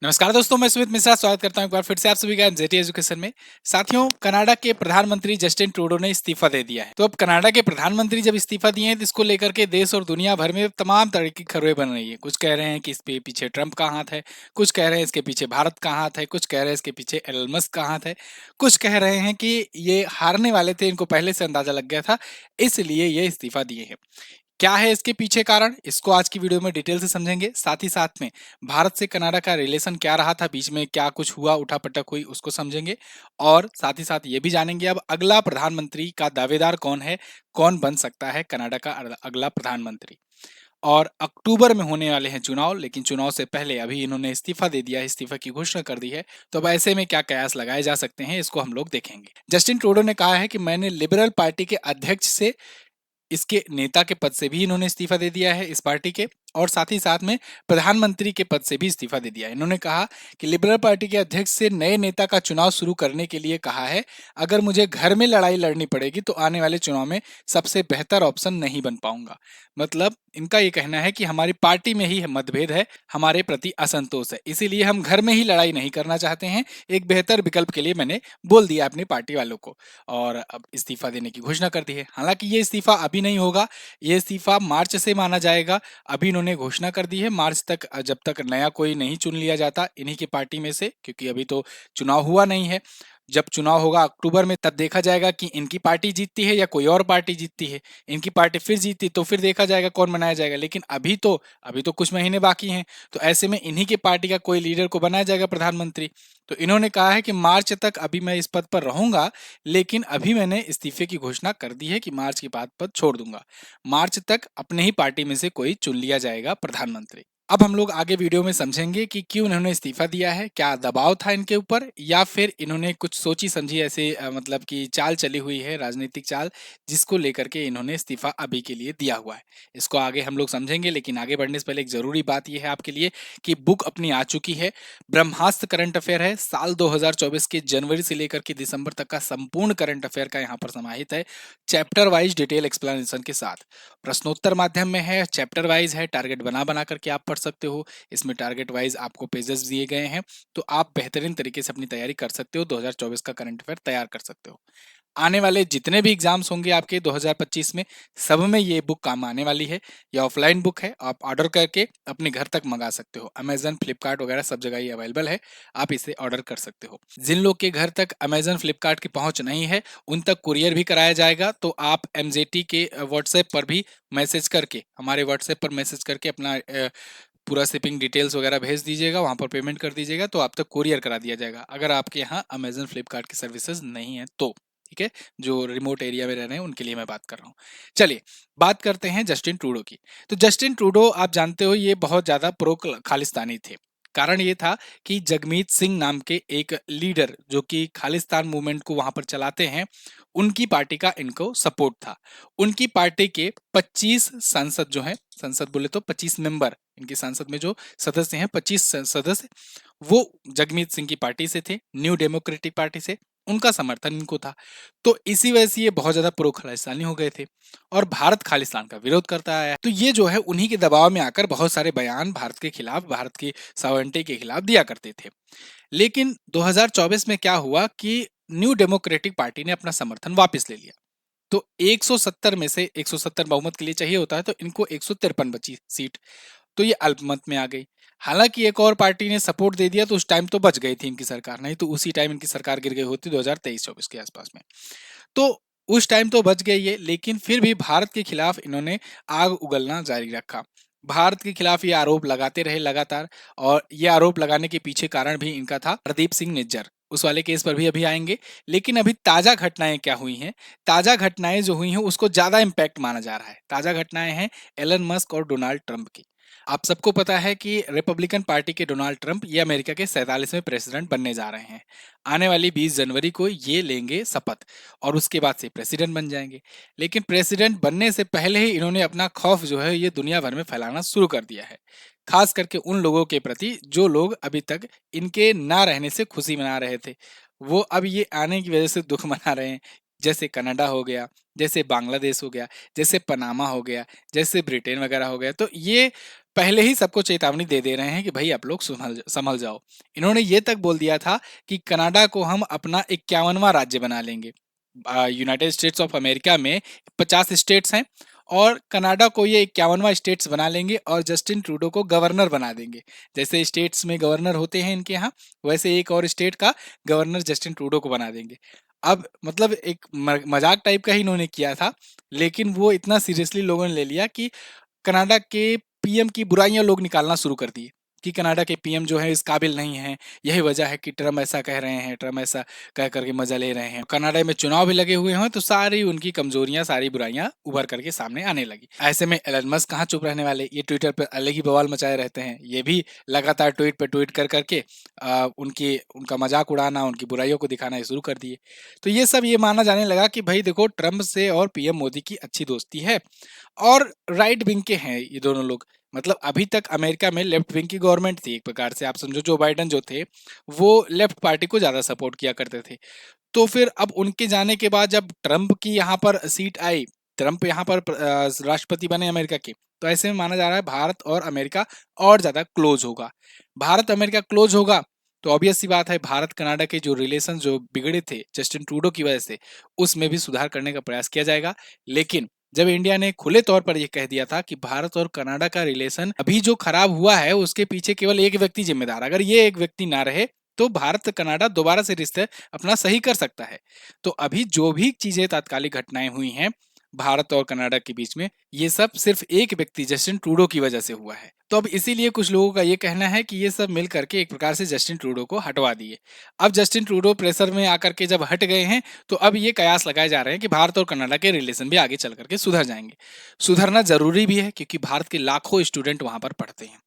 नमस्कार दोस्तों, मैं सुमित मिश्रा स्वागत करता हूं एक बार फिर से आप सभी का एनजेटी एजुकेशन में। साथियों, कनाडा के प्रधानमंत्री जस्टिन ट्रूडो ने इस्तीफा दे दिया है। तो अब कनाडा के प्रधानमंत्री जब इस्तीफा दिए हैं तो इसको लेकर के देश और दुनिया भर में तमाम तरह की खबरें बन रही है। कुछ कह रहे हैं कि इस पे पीछे ट्रंप का हाथ है, कुछ कह रहे हैं इसके पीछे भारत का हाथ है, कुछ कह रहे हैं इसके पीछे एलन मस्क का हाथ है, कुछ कह रहे हैं कि ये हारने वाले थे, इनको पहले से अंदाजा लग गया था, इसलिए ये इस्तीफा दिए हैं। क्या है इसके पीछे कारण, इसको आज की वीडियो में डिटेल से समझेंगे। साथ ही साथ में भारत से कनाडा का रिलेशन क्या रहा था, बीच में क्या कुछ हुआ, उठापटक हुई, उसको समझेंगे। और साथ ही साथ ये भी जानेंगे अब अगला प्रधानमंत्री का दावेदार कौन है, कौन बन सकता है कनाडा का अगला प्रधानमंत्री। और अक्टूबर में होने वाले हैं चुनाव, लेकिन चुनाव से पहले अभी इन्होंने इस्तीफा दे दिया है, इस्तीफा की घोषणा कर दी है। तो अब ऐसे में क्या कयास लगाए जा सकते हैं, इसको हम लोग देखेंगे। जस्टिन ट्रूडो ने कहा है कि मैंने लिबरल पार्टी के अध्यक्ष से, इसके नेता के पद से भी इन्होंने इस्तीफा दे दिया है इस पार्टी के, और साथ ही साथ में प्रधानमंत्री के पद से भी इस्तीफा दे दिया है। इन्होंने कहा कि लिबरल पार्टी के अध्यक्ष से नए नेता का चुनाव शुरू करने के लिए कहा है। अगर मुझे घर में लड़ाई लड़नी पड़ेगी तो आने वाले चुनाव में सबसे बेहतर ऑप्शन नहीं बन पाऊंगा। मतलब इनका ये कहना है कि हमारी पार्टी में ही मतभेद है, हमारे प्रति असंतोष है, इसीलिए हम घर में ही लड़ाई नहीं करना चाहते हैं। एक बेहतर विकल्प के लिए मैंने बोल दिया अपनी पार्टी वालों को, और अब इस्तीफा देने की घोषणा कर दी है। हालांकि ये इस्तीफा अभी नहीं होगा, ये इस्तीफा मार्च से माना जाएगा। अभी इन्होंने घोषणा कर दी है मार्च तक, जब तक नया कोई नहीं चुन लिया जाता इन्हीं की पार्टी में से, क्योंकि अभी तो चुनाव हुआ नहीं है। जब चुनाव होगा अक्टूबर में, तब देखा जाएगा कि इनकी पार्टी जीतती है या कोई और पार्टी जीतती है। इनकी पार्टी फिर जीतती तो फिर देखा जाएगा कौन बनाया जाएगा। लेकिन अभी तो कुछ महीने बाकी हैं, तो ऐसे में इन्हीं की पार्टी का कोई लीडर को बनाया जाएगा प्रधानमंत्री। तो इन्होंने कहा है कि मार्च तक अभी मैं इस पद पर रहूंगा, लेकिन अभी मैंने इस्तीफे की घोषणा कर दी है कि मार्च के बाद पद छोड़ दूंगा। मार्च तक अपने ही पार्टी में से कोई चुन लिया जाएगा प्रधानमंत्री। अब हम लोग आगे वीडियो में समझेंगे कि क्यों इन्होंने इस्तीफा दिया है, क्या दबाव था इनके ऊपर, या फिर इन्होंने कुछ सोची समझी ऐसे मतलब कि चाल चली हुई है, राजनीतिक चाल, जिसको लेकर के इन्होंने इस्तीफा अभी के लिए दिया हुआ है। इसको आगे हम लोग समझेंगे, लेकिन आगे बढ़ने से पहले एक जरूरी बात यह है आपके लिए कि बुक अपनी आ चुकी है। ब्रह्मास्त्र करंट अफेयर है, साल 2024 के जनवरी से लेकर के दिसंबर तक का संपूर्ण करंट अफेयर का यहाँ पर समाहित है, चैप्टर वाइज डिटेल एक्सप्लेनेशन के साथ। प्रश्नोत्तर माध्यम में है, चैप्टर वाइज है, टारगेट बना बना करके आप पढ़ सकते हो। इसमें टारगेट वाइज आपको पेजेस दिए गए हैं, तो आप बेहतरीन तरीके से अपनी तैयारी कर सकते हो, 2024 का करंट अफेयर तैयार कर सकते हो। आने वाले जितने भी एग्जाम्स होंगे आपके 2025 में, सब में ये बुक काम आने वाली है। ये ऑफलाइन बुक है, आप ऑर्डर करके अपने घर तक मंगा सकते हो। अमेजन, फ्लिपकार्ट वगैरह सब जगह ये अवेलेबल है, आप इसे ऑर्डर कर सकते हो। जिन लोग के घर तक अमेजन, फ्लिपकार्ट की पहुंच नहीं है, उन तक कुरियर भी कराया जाएगा। तो आप एमजेटी के व्हाट्सएप पर भी मैसेज करके, हमारे व्हाट्सएप पर मैसेज करके अपना पूरा शिपिंग डिटेल्स वगैरह भेज दीजिएगा, वहां पर पेमेंट कर दीजिएगा, तो आप तक कुरियर करा दिया जाएगा, अगर आपके यहाँ अमेजन, फ्लिपकार्ट की सर्विसेज नहीं है तो। ठीक है, जो रिमोट एरिया में रह रहे हैं उनके लिए मैं बात कर रहा हूँ। चलिए बात करते हैं जस्टिन ट्रूडो की। तो जस्टिन ट्रूडो, आप जानते हो, ये बहुत ज्यादा प्रो खालिस्तानी थे। कारण ये था कि जगमीत सिंह नाम के एक लीडर, जो कि खालिस्तान मूवमेंट को वहां पर चलाते हैं, उनकी पार्टी का इनको सपोर्ट था। उनकी पार्टी के 25 सांसद जो हैं, संसद बोले तो 25 मेंबर, इनकी संसद में जो सदस्य हैं 25 सदस्य, वो जगमीत सिंह की पार्टी से थे, न्यू डेमोक्रेटिक पार्टी से। उनका समर्थन इनको था। तो इसी वजह से ये बहुत ज्यादा प्रो खालिस्तानी हो गए थे, और भारत खालिस्तान का विरोध करता आया है। तो ये जो है उन्हीं के दबाव में आकर बहुत सारे बयान भारत के खिलाफ, भारत की सॉवरेनिटी के खिलाफ दिया करते थे। लेकिन 2024 में क्या हुआ कि न्यू डेमोक्रेटिक पार्टी ने अपना समर्थन वापस ले लिया। तो 170 में से 170 बहुमत के लिए चाहिए होता है, तो इनको 153 बची सीट, तो ये अल्पमत में आ गई। हालांकि एक और पार्टी ने सपोर्ट दे दिया, तो उस टाइम तो बच गई थी इनकी सरकार, नहीं तो उसी टाइम इनकी सरकार गिर गई होती 2023-24 के आसपास में। तो उस टाइम तो बच गई है, लेकिन फिर भी भारत के खिलाफ इन्होंने आग उगलना जारी रखा। भारत के खिलाफ ये आरोप लगाते रहे लगातार, और ये आरोप लगाने के पीछे कारण भी इनका था प्रदीप सिंह निज्जर, उस वाले केस पर भी अभी आएंगे। लेकिन अभी ताजा घटनाएं क्या हुई हैं, ताजा घटनाएं जो हुई हैं उसको ज्यादा इंपैक्ट माना जा रहा है। ताजा घटनाएं हैं एलन मस्क और डोनाल्ड ट्रंप की। आप सबको पता है कि रिपब्लिकन पार्टी के डोनाल्ड ट्रंप ये अमेरिका के 47वें प्रेसिडेंट बनने जा रहे हैं। आने वाली 20 जनवरी को ये लेंगे शपथ, और उसके बाद से प्रेसिडेंट बन जाएंगे। लेकिन प्रेसिडेंट बनने से पहले ही इन्होंने अपना खौफ जो है ये दुनिया भर में फैलाना शुरू कर दिया है, खास करके उन लोगों के प्रति जो लोग अभी तक इनके ना रहने से खुशी मना रहे थे, वो अब ये आने की वजह से दुख मना रहे हैं। जैसे कनाडा हो गया, जैसे बांग्लादेश हो गया, जैसे पनामा हो गया, जैसे ब्रिटेन वगैरह हो गया। तो ये पहले ही सबको चेतावनी दे दे रहे हैं कि भाई आप लोग संभल संभल जाओ। इन्होंने ये तक बोल दिया था कि कनाडा को हम अपना 51वां राज्य बना लेंगे। यूनाइटेड स्टेट्स ऑफ अमेरिका में 50 स्टेट्स हैं और कनाडा को ये 51वां स्टेट्स बना लेंगे और जस्टिन ट्रूडो को गवर्नर बना देंगे। जैसे स्टेट्स में गवर्नर होते हैं इनके यहाँ, वैसे एक और स्टेट का गवर्नर जस्टिन ट्रूडो को बना देंगे। अब मतलब एक मजाक टाइप का ही इन्होंने किया था, लेकिन वो इतना सीरियसली लोगों ने ले लिया कि कनाडा के पीएम की बुराइयां लोग निकालना शुरू कर दिए कि कनाडा के पीएम जो है इस काबिल नहीं है। यही वजह है कि ट्रम्प ऐसा कह रहे हैं, ट्रम्प ऐसा कह करके मजा ले रहे हैं। कनाडा में चुनाव भी लगे हुए हैं तो सारी उनकी कमजोरियां, सारी बुराइयां उभर करके सामने आने लगी। ऐसे में एलन मस्क कहाँ चुप रहने वाले, ये ट्विटर पर अलग ही बवाल मचाए रहते हैं। ये भी लगातार ट्वीट पे ट्वीट कर करके उनका मजाक उड़ाना, उनकी बुराइयों को दिखाना शुरू कर दिए। तो ये सब ये माना जाने लगा कि भाई देखो, ट्रम्प से और पीएम मोदी की अच्छी दोस्ती है और राइट विंग के हैं ये दोनों लोग। मतलब अभी तक अमेरिका में लेफ्ट विंग की गवर्नमेंट थी एक प्रकार से, आप समझो। जो बाइडन जो थे वो लेफ्ट पार्टी को ज्यादा सपोर्ट किया करते थे। तो फिर अब उनके जाने के बाद जब ट्रम्प की यहाँ पर सीट आई, ट्रम्प यहाँ पर राष्ट्रपति बने अमेरिका के, तो ऐसे में माना जा रहा है भारत और अमेरिका और ज्यादा क्लोज होगा। भारत अमेरिका क्लोज होगा तो ऑब्वियस सी बात है, भारत कनाडा के जो रिलेशन जो बिगड़े थे जस्टिन ट्रूडो की वजह से, उसमें भी सुधार करने का प्रयास किया जाएगा। लेकिन जब इंडिया ने खुले तौर पर यह कह दिया था कि भारत और कनाडा का रिलेशन अभी जो खराब हुआ है उसके पीछे केवल एक व्यक्ति जिम्मेदार, अगर ये एक व्यक्ति ना रहे तो भारत कनाडा दोबारा से रिश्ते अपना सही कर सकता है। तो अभी जो भी चीजें तात्कालिक घटनाएं हुई हैं भारत और कनाडा के बीच में, ये सब सिर्फ एक व्यक्ति जस्टिन ट्रूडो की वजह से हुआ है। तो अब इसीलिए कुछ लोगों का ये कहना है कि ये सब मिल करके एक प्रकार से जस्टिन ट्रूडो को हटवा दिए। अब जस्टिन ट्रूडो प्रेशर में आकर के जब हट गए हैं तो अब ये कयास लगाए जा रहे हैं कि भारत और कनाडा के रिलेशन भी आगे चल करके सुधर जाएंगे। सुधरना जरूरी भी है क्योंकि भारत के लाखों स्टूडेंट वहां पर पढ़ते हैं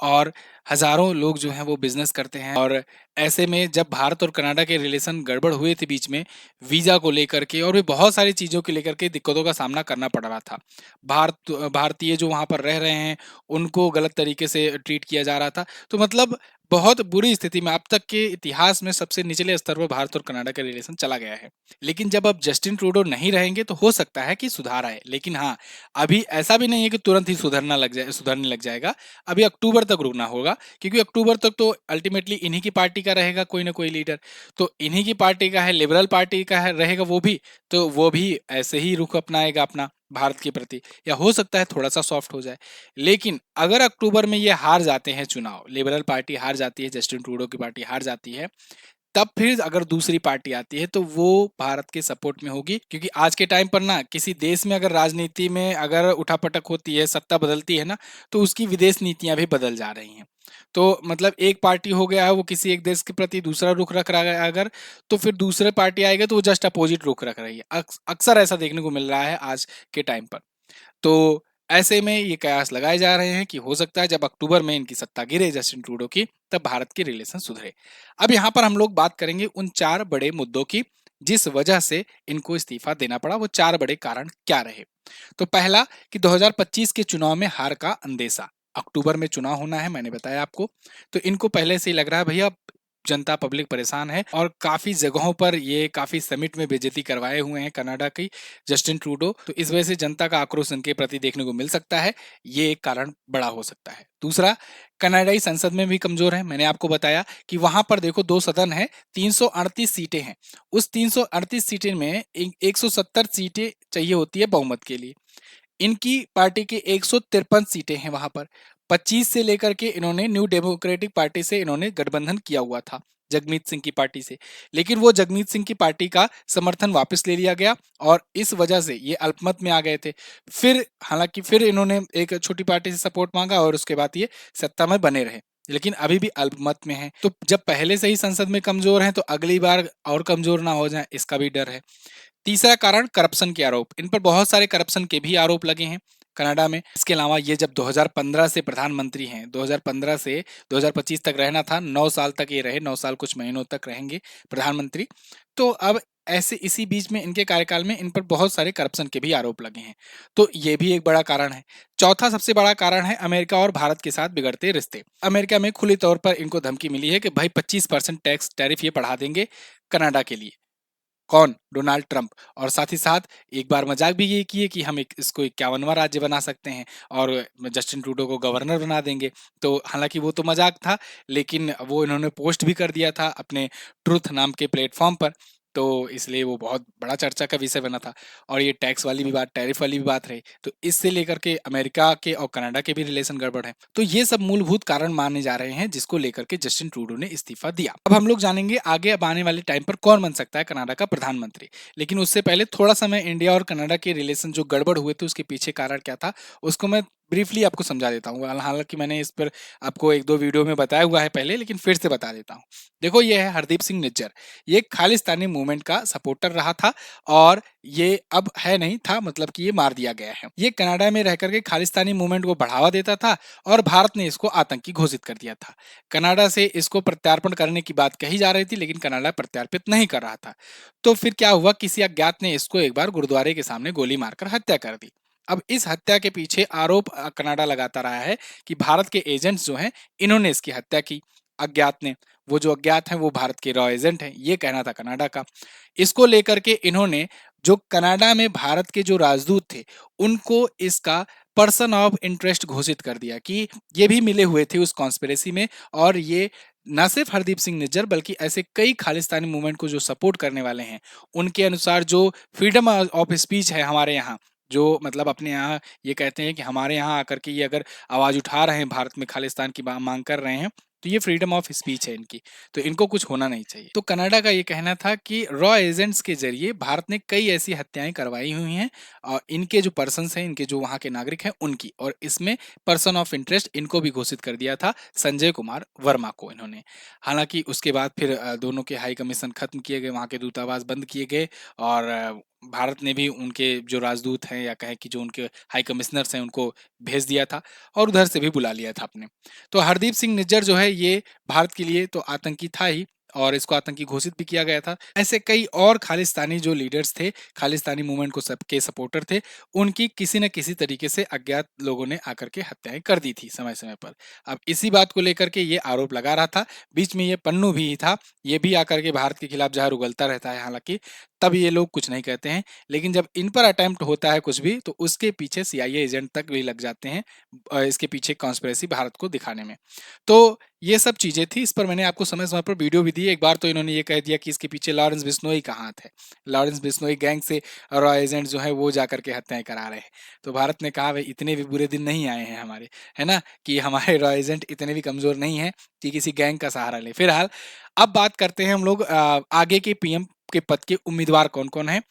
और हजारों लोग जो हैं वो बिजनेस करते हैं। और ऐसे में जब भारत और कनाडा के रिलेशन गड़बड़ हुए थे बीच में, वीजा को लेकर के और भी बहुत सारी चीजों को लेकर के दिक्कतों का सामना करना पड़ रहा था। भारतीय जो वहां पर रह रहे हैं उनको गलत तरीके से ट्रीट किया जा रहा था। तो मतलब बहुत बुरी स्थिति में, अब तक के इतिहास में सबसे निचले स्तर पर भारत और कनाडा का रिलेशन चला गया है। लेकिन जब अब जस्टिन ट्रूडो नहीं रहेंगे तो हो सकता है कि सुधार आए। लेकिन हाँ, अभी ऐसा भी नहीं है कि तुरंत ही सुधरने लग जाएगा। अभी अक्टूबर तक रुकना होगा क्योंकि अक्टूबर तक तो अल्टीमेटली इन्हीं की पार्टी का रहेगा कोई ना कोई लीडर। तो इन्हीं की पार्टी का है, लिबरल पार्टी का है रहेगा वो भी, तो वो भी ऐसे ही रुख अपनाएगा अपना भारत के प्रति, या हो सकता है थोड़ा सा सॉफ्ट हो जाए। लेकिन अगर अक्टूबर में ये हार जाते हैं चुनाव, लिबरल पार्टी हार जाती है, जस्टिन ट्रूडो की पार्टी हार जाती है, तब फिर अगर दूसरी पार्टी आती है तो वो भारत के सपोर्ट में होगी। क्योंकि आज के टाइम पर ना किसी देश में अगर राजनीति में अगर उठापटक होती है, सत्ता बदलती है ना, तो उसकी विदेश नीतियां भी बदल जा रही हैं। तो मतलब एक पार्टी हो गया है वो किसी एक देश के प्रति दूसरा रुख रख रहा है अगर, तो फिर दूसरे पार्टी आएगा तो वो जस्ट अपोजिट रुख रख रही है। अक्सर ऐसा देखने को मिल रहा है आज के टाइम पर। तो ऐसे में ये कयास लगाए जा रहे हैं कि हो सकता है जब अक्टूबर में इनकी सत्ता गिरे जस्टिन ट्रूडो की, तब भारत के रिलेशन सुधरे। अब यहाँ पर हम लोग बात करेंगे उन 4 बड़े मुद्दों की जिस वजह से इनको इस्तीफा देना पड़ा। वो 4 बड़े कारण क्या रहे? तो पहला कि 2025 के चुनाव में हार का अंदेशा। अक्टूबर में चुनाव होना है, मैंने बताया आपको। तो इनको पहले से ही लग रहा है भैया जनता पब्लिक परेशान है और काफी जगहों पर ये काफी समिट में बेइज्जती करवाए हुए हैं कनाडा की जस्टिन ट्रूडो। तो इस वजह से जनता का आक्रोश इनके प्रति देखने को मिल सकता है। ये एक कारण बड़ा हो सकता है। दूसरा, कनाडाई संसद में भी कमजोर है। मैंने आपको बताया कि वहां पर देखो 2 सदन है, 338 सीटें हैं। उस 338 सीटें में 170 सीटें चाहिए होती है बहुमत के लिए। इनकी पार्टी की 153 सीटें हैं वहां पर। 25 से लेकर के इन्होंने न्यू डेमोक्रेटिक पार्टी से इन्होंने गठबंधन किया हुआ था, जगमीत सिंह की पार्टी से। लेकिन वो जगमीत सिंह की पार्टी का समर्थन वापस ले लिया गया और इस वजह से ये अल्पमत में आ गए थे। फिर हालांकि फिर इन्होंने एक छोटी पार्टी से सपोर्ट मांगा और उसके बाद ये सत्ता में बने रहे, लेकिन अभी भी अल्पमत में है। तो जब पहले से ही संसद में कमजोर हैं तो अगली बार और कमजोर ना हो जाए, इसका भी डर है। तीसरा कारण करप्शन के आरोप। इन पर बहुत सारे करप्शन के भी आरोप लगे हैं कनाडा में। इसके अलावा ये जब 2015 से प्रधानमंत्री हैं, 2015 से 2025 तक रहना था, 9 साल तक ये रहे, 9 साल कुछ महीनों तक रहेंगे प्रधानमंत्री। तो अब ऐसे इसी बीच में इनके कार्यकाल में इन पर बहुत सारे करप्शन के भी आरोप लगे हैं। तो ये भी एक बड़ा कारण है। चौथा सबसे बड़ा कारण है अमेरिका और भारत के साथ बिगड़ते रिश्ते। अमेरिका में खुले तौर पर इनको धमकी मिली है कि भाई 25% टैक्स टैरिफ ये बढ़ा देंगे कनाडा के लिए। कौन? Donald Trump. और साथ ही साथ एक बार मजाक भी ये किए कि हम इसको 51वां राज्य बना सकते हैं और जस्टिन ट्रूडो को गवर्नर बना देंगे। तो हालांकि वो तो मजाक था, लेकिन वो इन्होंने पोस्ट भी कर दिया था अपने ट्रुथ नाम के प्लेटफॉर्म पर, तो इसलिए वो बहुत बड़ा चर्चा का विषय बना था। और ये टैक्स वाली भी बात, टैरिफ वाली भी बात रही, तो इससे लेकर के अमेरिका के और कनाडा के भी रिलेशन गड़बड़ है। तो ये सब मूलभूत कारण माने जा रहे हैं जिसको लेकर के जस्टिन ट्रूडो ने इस्तीफा दिया। अब हम लोग जानेंगे आगे अब आने वाले टाइम पर कौन बन सकता है कनाडा का प्रधानमंत्री। लेकिन उससे पहले थोड़ा सा मैं इंडिया और कनाडा के रिलेशन जो गड़बड़ हुए थे उसके पीछे कारण क्या था उसको मैं ब्रीफली आपको समझा देता हूँ। हालांकि मैंने इस पर आपको एक दो वीडियो में बताया हुआ है पहले, लेकिन फिर से बता देता हूँ। देखो, ये है हरदीप सिंह निज्जर। ये खालिस्तानी मूवमेंट का सपोर्टर रहा था और ये अब है नहीं था, मतलब कि ये मार दिया गया है। ये कनाडा में रह करके खालिस्तानी मूवमेंट को बढ़ावा देता था और भारत ने इसको आतंकी घोषित कर दिया था। कनाडा से इसको प्रत्यार्पण करने की बात कही जा रही थी, लेकिन कनाडा प्रत्यार्पित नहीं कर रहा था। तो फिर क्या हुआ, किसी अज्ञात ने इसको एक बार गुरुद्वारे के सामने गोली मारकर हत्या कर दी। अब इस हत्या के पीछे आरोप कनाडा लगाता रहा है कि भारत के एजेंट्स जो हैं इन्होंने इसकी हत्या की, अज्ञात ने। वो जो अज्ञात हैं वो भारत के रॉ एजेंट हैं, ये कहना था कनाडा का। इसको लेकर के इन्होंने जो कनाडा में भारत के जो राजदूत थे उनको इसका पर्सन ऑफ इंटरेस्ट घोषित कर दिया कि ये भी मिले हुए थे उस कॉन्स्पिरेसी में। और ये न सिर्फ हरदीप सिंह निज्जर बल्कि ऐसे कई खालिस्तानी मूवमेंट को जो सपोर्ट करने वाले हैं, उनके अनुसार जो फ्रीडम ऑफ स्पीच है हमारे यहाँ, जो मतलब अपने यहाँ ये कहते हैं कि हमारे यहाँ आकर के ये अगर आवाज उठा रहे हैं, भारत में खालिस्तान की मांग कर रहे हैं, तो ये फ्रीडम ऑफ स्पीच है इनकी, तो इनको कुछ होना नहीं चाहिए। तो कनाडा का ये कहना था कि रॉ एजेंट्स के जरिए भारत ने कई ऐसी हत्याएं करवाई हुई हैं और इनके जो पर्सन्स हैं, इनके जो वहाँ के नागरिक हैं उनकी, और इसमें पर्सन ऑफ इंटरेस्ट इनको भी घोषित कर दिया था, संजय कुमार वर्मा को इन्होंने। हालांकि उसके बाद फिर दोनों के हाई कमीशन खत्म किए गए, वहाँ के दूतावास बंद किए गए और भारत ने भी उनके जो राजदूत हैं या कहें कि जो उनके हाई कमिश्नर्स हैं उनको भेज दिया था और उधर से भी बुला लिया था अपने। तो हरदीप सिंह निज्जर जो है ये भारत के लिए तो आतंकी था ही और इसको आतंकी घोषित भी किया गया था। ऐसे कई और खालिस्तानी जो लीडर्स थे, खालिस्तानी मूवमेंट को सबके सपोर्टर थे, उनकी किसी न किसी तरीके से अज्ञात लोगों ने आकर के हत्याएं कर दी थी समय समय पर। अब इसी बात को लेकर के ये आरोप लगा रहा था। बीच में ये पन्नू भी था, ये भी आकर के भारत के खिलाफ जहर उगलता रहता है। हालांकि तब ये लोग कुछ नहीं कहते हैं, लेकिन जब इन पर अटेम्प्ट होता है कुछ भी तो उसके पीछे सीआईए एजेंट तक भी लग जाते हैं इसके पीछे कॉन्स्पिरेसी भारत को दिखाने में। तो ये सब चीजें थी, इस पर मैंने आपको समय समय पर वीडियो भी दी। एक बार तो इन्होंने ये कह दिया कि इसके पीछे लॉरेंस बिश्नोई का हाथ है, लॉरेंस बिश्नोई गैंग से रॉ एजेंट जो है वो जाकर के हत्याएं करा रहे हैं। तो भारत ने कहा भाई इतने भी बुरे दिन नहीं आए हैं हमारे, है ना, कि हमारे रॉ एजेंट इतने भी कमजोर नहीं है कि किसी गैंग का सहारा ले। फिलहाल अब बात करते हैं हम लोग आगे के पीएम के पद के उम्मीदवार कौन कौन है,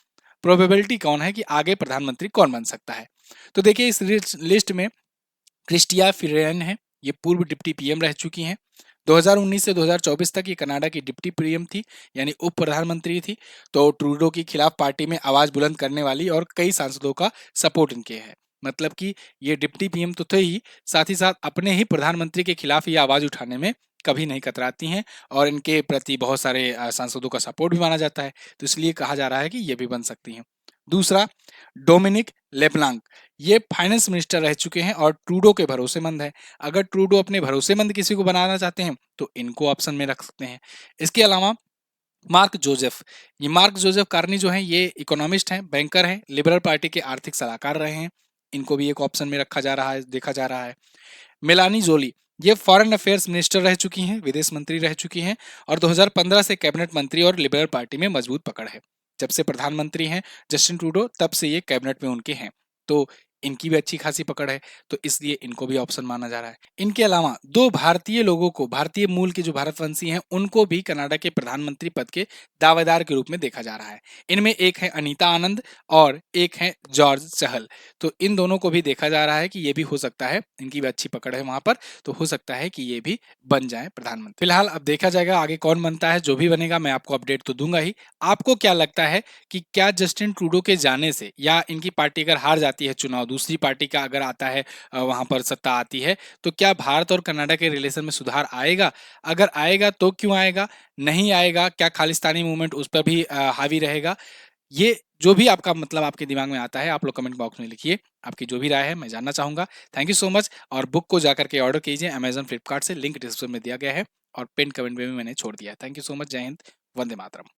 प्रोबेबिलिटी कौन है कि आगे प्रधानमंत्री कौन बन सकता है। तो देखिए, इस लिस्ट में क्रिस्टिया फिरेन है, ये पूर्व डिप्टी पीएम रह चुकी हैं। 2019 से 2024 तक ये कनाडा की डिप्टी पीएम थी, यानी उप प्रधानमंत्री थी। तो ट्रूडो के खिलाफ पार्टी में आवाज बुलंद करने वाली और कई सांसदों का सपोर्ट इनके है। मतलब कि ये डिप्टी पीएम तो थे ही, साथ ही साथ अपने ही प्रधानमंत्री के खिलाफ ये आवाज उठाने में कभी नहीं कतराती हैं और इनके प्रति बहुत सारे सांसदों का सपोर्ट भी माना जाता है। तो इसलिए कहा जा रहा है कि ये भी बन सकती हैं। दूसरा, डोमिनिक लेब्लांक, ये फाइनेंस मिनिस्टर रह चुके हैं और ट्रूडो के भरोसेमंद है। अगर ट्रूडो अपने भरोसेमंद किसी को बनाना चाहते हैं तो इनको ऑप्शन में रख सकते हैं। इसके अलावा मार्क जोसेफ, ये मार्क जोसेफ कार्नी जो हैं ये इकोनॉमिस्ट हैं, बैंकर हैं, लिबरल पार्टी के आर्थिक सलाहकार रहे हैं। इनको भी एक ऑप्शन में रखा जा रहा है, देखा जा रहा है। मेलानी जोली, ये फॉरेन अफेयर्स मिनिस्टर रह चुकी हैं, विदेश मंत्री रह चुकी हैं और 2015 से कैबिनेट मंत्री और लिबरल पार्टी में मजबूत पकड़ है। जब से प्रधानमंत्री हैं जस्टिन ट्रूडो तब से ये कैबिनेट में उनके हैं, तो इनकी भी अच्छी खासी पकड़ है, तो इसलिए इनको भी ऑप्शन माना जा रहा है। इनके अलावा दो भारतीय लोगों को, भारतीय मूल के जो भारतवंशी हैं उनको भी कनाडा के प्रधानमंत्री पद के दावेदार के रूप में देखा जा रहा है। इनमें एक है अनीता आनंद और एक है जॉर्ज चहल। तो इन दोनों को भी देखा जा रहा है कि ये भी हो सकता है, इनकी भी अच्छी पकड़ है वहां पर, तो हो सकता है कि ये भी बन जाए प्रधानमंत्री। फिलहाल अब देखा जाएगा आगे कौन बनता है, जो भी बनेगा मैं आपको अपडेट तो दूंगा ही। आपको क्या लगता है कि क्या जस्टिन ट्रूडो के जाने से या इनकी पार्टी अगर हार जाती है चुनाव, दूसरी पार्टी का अगर आता है वहां पर सत्ता आती है, तो क्या भारत और कनाडा के रिलेशन में सुधार आएगा? अगर आएगा तो क्यों आएगा, नहीं आएगा क्या खालिस्तानी मूवमेंट उस पर भी हावी रहेगा? ये जो भी आपका मतलब आपके दिमाग में आता है आप लोग कमेंट बॉक्स में लिखिए, आपकी जो भी राय है मैं जानना चाहूंगा। Thank you so much. और बुक को जाकर के ऑर्डर कीजिए अमेजन फ्लिपकार्ट से, लिंक डिस्क्रिप्शन में दिया गया है और पिन कमेंट में भी मैंने छोड़ दिया है। Thank you so much. जय हिंद, वंदे मातरम।